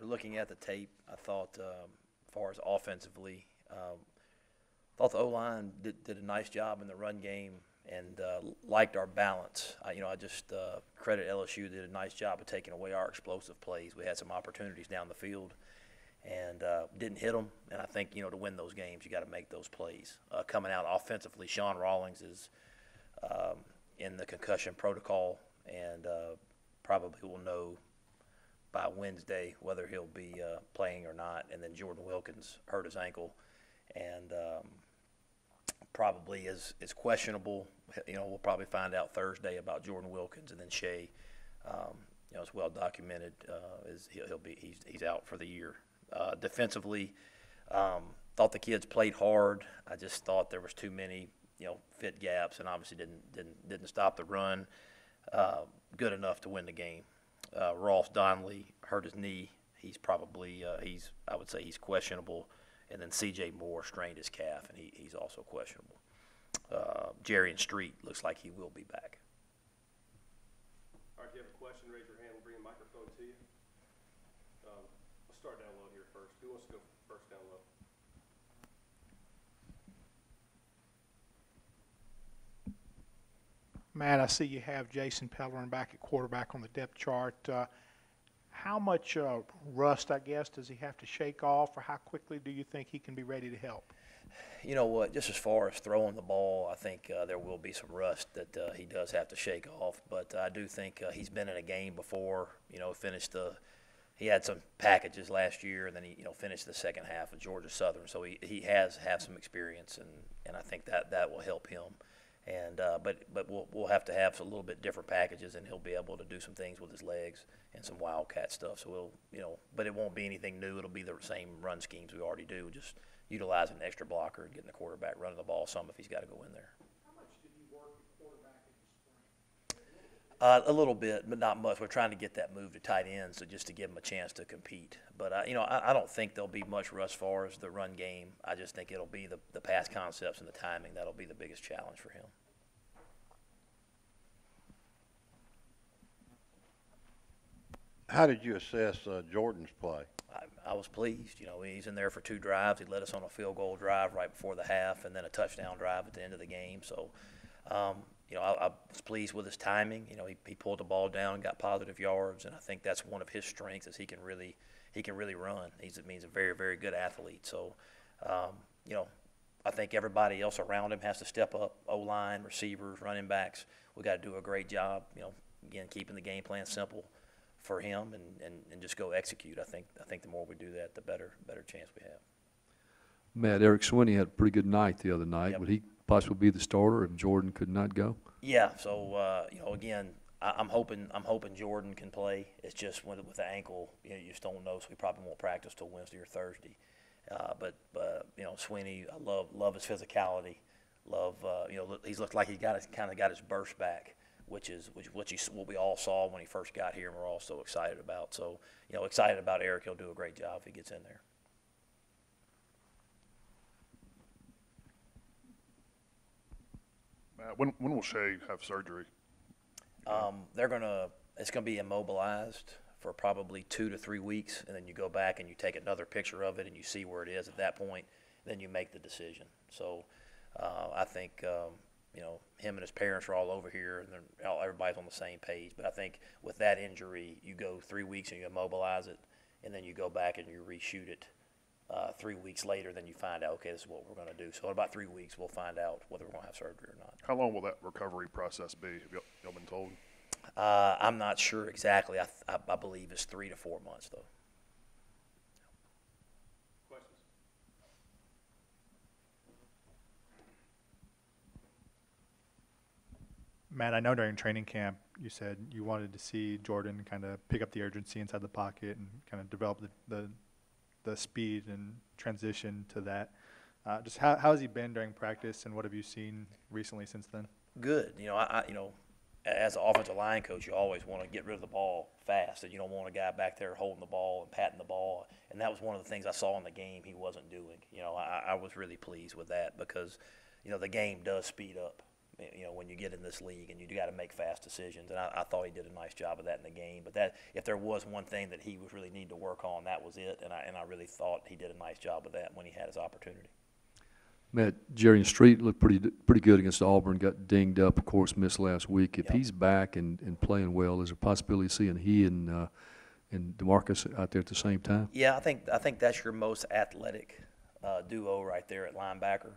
Looking at the tape, I thought, as far as offensively, thought the O-line did a nice job in the run game and liked our balance. I just credit LSU did a nice job of taking away our explosive plays. We had some opportunities down the field and didn't hit them. And I think, to win those games, you got to make those plays. Coming out offensively, Sean Rawlings is in the concussion protocol and probably will know by Wednesday whether he'll be playing or not. And then Jordan Wilkins hurt his ankle and probably is questionable. We'll probably find out Thursday about Jordan Wilkins, and then Shea. It's well documented. He's out for the year. Defensively, thought the kids played hard. I just thought there was too many fit gaps, and obviously didn't stop the run good enough to win the game. Ross Donnelly hurt his knee. He's probably I would say he's questionable. And then C.J. Moore strained his calf, and he's also questionable. Jarian Street looks like he will be back. All right, if you have a question, raise your hand. We'll bring a microphone to you. Let's start down low here first. Who wants to go first down low? Matt, I see you have Jason Pellerin back at quarterback on the depth chart. How much rust, I guess, does he have to shake off, or how quickly do you think he can be ready to help? You know what, just as far as throwing the ball, I think there will be some rust that he does have to shake off. But I do think he's been in a game before, he had some packages last year, and then he finished the second half of Georgia Southern. So he has some experience, and I think that will help him. And but we'll have to have a little bit different packages, and he'll be able to do some things with his legs and some wildcat stuff. So but it won't be anything new. It'll be the same run schemes we already do, just utilizing an extra blocker and getting the quarterback running the ball some if he's got to go in there. How much did you work at quarterback in the spring? A little bit, but not much. We're trying to get that move to tight end, so just to give him a chance to compete. But I don't think there'll be much rust as far as the run game. I just think it'll be the pass concepts and the timing that'll be the biggest challenge for him. How did you assess Jordan's play? I was pleased. He's in there for 2 drives. He led us on a field goal drive right before the half, and then a touchdown drive at the end of the game. So, I was pleased with his timing. He pulled the ball down and got positive yards, and I think that's one of his strengths is he can really run. He's a very, very good athlete. So, I think everybody else around him has to step up. O-line, receivers, running backs. We got to do a great job. Again, keeping the game plan simple for him and just go execute. I think the more we do that, the better chance we have. Matt, Eric Swinney had a pretty good night the other night. Yep. Would he possibly be the starter if Jordan could not go? Yeah. So again, I'm hoping Jordan can play. It's just with the ankle, you just don't know. So we probably won't practice till Wednesday or Thursday. But Swinney, I love his physicality. He's looked like he got his burst back, which is what we all saw when he first got here, and we're all so excited about. So, excited about Eric. He'll do a great job if he gets in there. Matt, when will Shea have surgery? It's gonna be immobilized for probably 2 to 3 weeks, and then you go back and you take another picture of it and you see where it is at that point. Then you make the decision. So, I think. Him and his parents are all over here, and everybody's on the same page. But I think with that injury, you go 3 weeks and you immobilize it, and then you go back and you reshoot it 3 weeks later. Then you find out, okay, this is what we're going to do. So in about 3 weeks, we'll find out whether we're going to have surgery or not. How long will that recovery process be? Have y'all been told? I'm not sure exactly. I believe it's 3 to 4 months, though. Matt, I know during training camp you said you wanted to see Jordan kind of pick up the urgency inside the pocket and kind of develop the speed and transition to that. Just how has he been during practice, and what have you seen recently since then? Good. As an offensive line coach, you always want to get rid of the ball fast, and you don't want a guy back there holding the ball and patting the ball. And that was one of the things I saw in the game he wasn't doing. I was really pleased with that because, the game does speed up. you know, when you get in this league and you got to make fast decisions. And I thought he did a nice job of that in the game. But that, if there was one thing that he was really need to work on, that was it. And I really thought he did a nice job of that when he had his opportunity. Matt, Jerry Street looked pretty good against Auburn, got dinged up, of course, missed last week. If Yep. he's back and playing well, is there a possibility of seeing he and DeMarcus out there at the same time? Yeah, I think that's your most athletic duo right there at linebacker.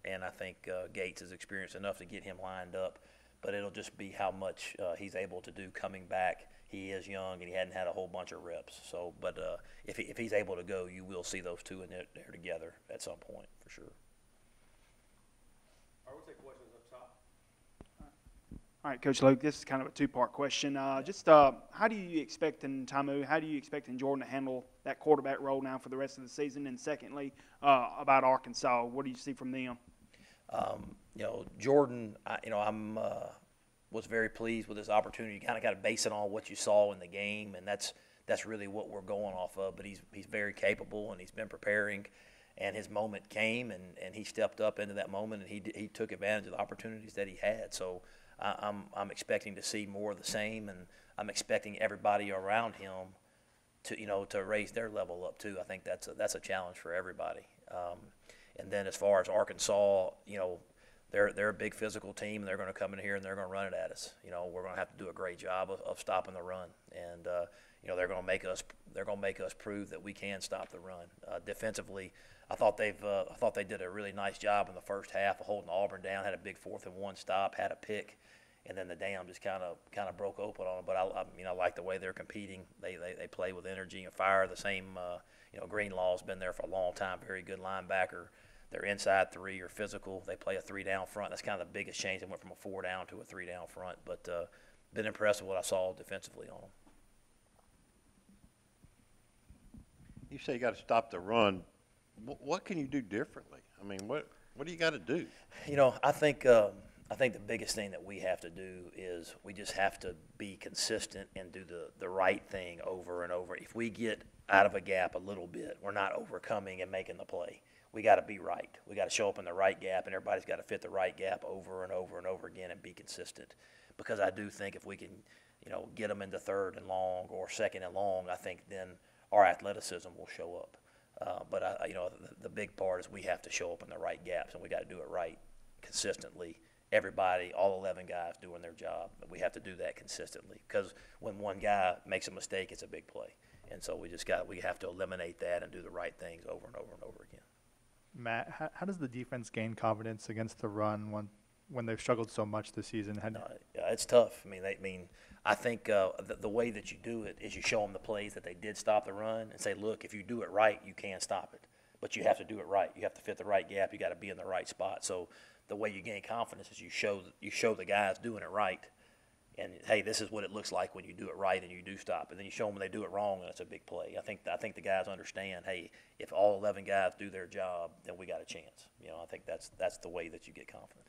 And I think Gates is experienced enough to get him lined up, but it'll just be how much he's able to do coming back. He is young and he hadn't had a whole bunch of reps. So, but if he's able to go, you will see those two in there together at some point for sure. All right, we'll take questions up top. All right, Coach Luke, this is kind of a two-part question. How do you expect Jordan to handle that quarterback role now for the rest of the season? And secondly, about Arkansas, what do you see from them? You know, Jordan, was very pleased with his opportunity. You kind of got to base it on what you saw in the game, and that's really what we're going off of. But he's very capable, and he's been preparing. And his moment came, and he stepped up into that moment, and he took advantage of the opportunities that he had. So I'm expecting to see more of the same, and I'm expecting everybody around him to raise their level up too. I think that's a challenge for everybody. And then as far as Arkansas, they're a big physical team, and they're going to come in here and they're going to run it at us. We're going to have to do a great job of stopping the run, and they're going to make us prove that we can stop the run. Defensively, I thought they did a really nice job in the first half of holding Auburn down. Had a big 4th-and-1 stop, had a pick, and then the dam just kind of broke open on them. But I like the way they're competing. They play with energy and fire. The same, Greenlaw's been there for a long time. Very good linebacker. Their inside three are physical. They play a 3-down front. That's kind of the biggest change. They went from a 4-down to a 3-down front. But been impressed with what I saw defensively on them. You say you got to stop the run. What can you do differently? I mean, what do you got to do? I think the biggest thing that we have to do is we just have to be consistent and do the right thing over and over. If we get out of a gap a little bit, we're not overcoming and making the play. We got to be right. We got to show up in the right gap, and everybody's got to fit the right gap over and over and over again and be consistent. Because I do think if we can, get them into 3rd and long or 2nd and long, I think then our athleticism will show up. But the big part is we have to show up in the right gaps, and we got to do it right consistently. Everybody, all 11 guys doing their job. We have to do that consistently because when one guy makes a mistake, it's a big play. And so we have to eliminate that and do the right things over and over and over again. Matt, how does the defense gain confidence against the run when they've struggled so much this season? Yeah, it's tough. I think the way that you do it is you show them the plays that they did stop the run and say, look, if you do it right, you can stop it. But you have to do it right. You have to fit the right gap. You got to be in the right spot. So the way you gain confidence is you show the guys doing it right. And, hey, this is what it looks like when you do it right and you do stop. And then you show them when they do it wrong, and it's a big play. I think the guys understand, hey, if all 11 guys do their job, then we got a chance. I think that's the way that you get confidence.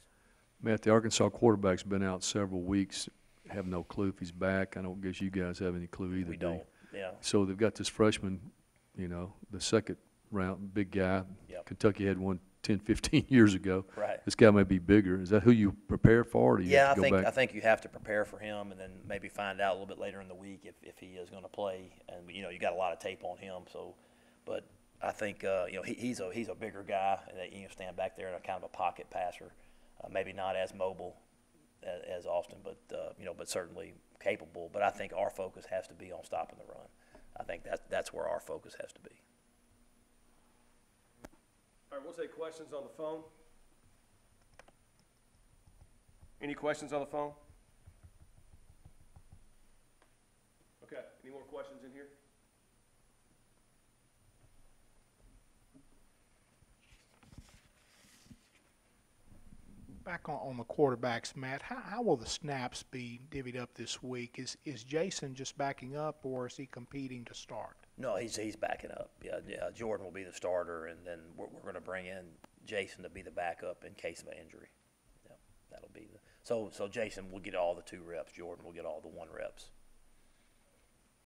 Matt, the Arkansas quarterback's been out several weeks. Have no clue if he's back. I don't guess you guys have any clue either. We don't, yeah. So they've got this freshman, the second round, big guy. Yep. Kentucky had one 10, 15 years ago. Right. This guy may be bigger. Is that who you prepare for, or do you have to go back? I think you have to prepare for him and then maybe find out a little bit later in the week if he is going to play. And, you got a lot of tape on him. So, but I think, he's a bigger guy and that you stand back there and a kind of a pocket passer. Maybe not as mobile as Austin, but but certainly capable. But I think our focus has to be on stopping the run. I think that's where our focus has to be. All right, we'll take questions on the phone. Any questions on the phone? Okay, any more questions in here? Back on the quarterbacks, Matt, how will the snaps be divvied up this week? Is Jason just backing up, or is he competing to start? No, he's backing up. Yeah. Jordan will be the starter, and then we're going to bring in Jason to be the backup in case of an injury. Yeah, that'll be so Jason will get all the 2 reps. Jordan will get all the 1 reps.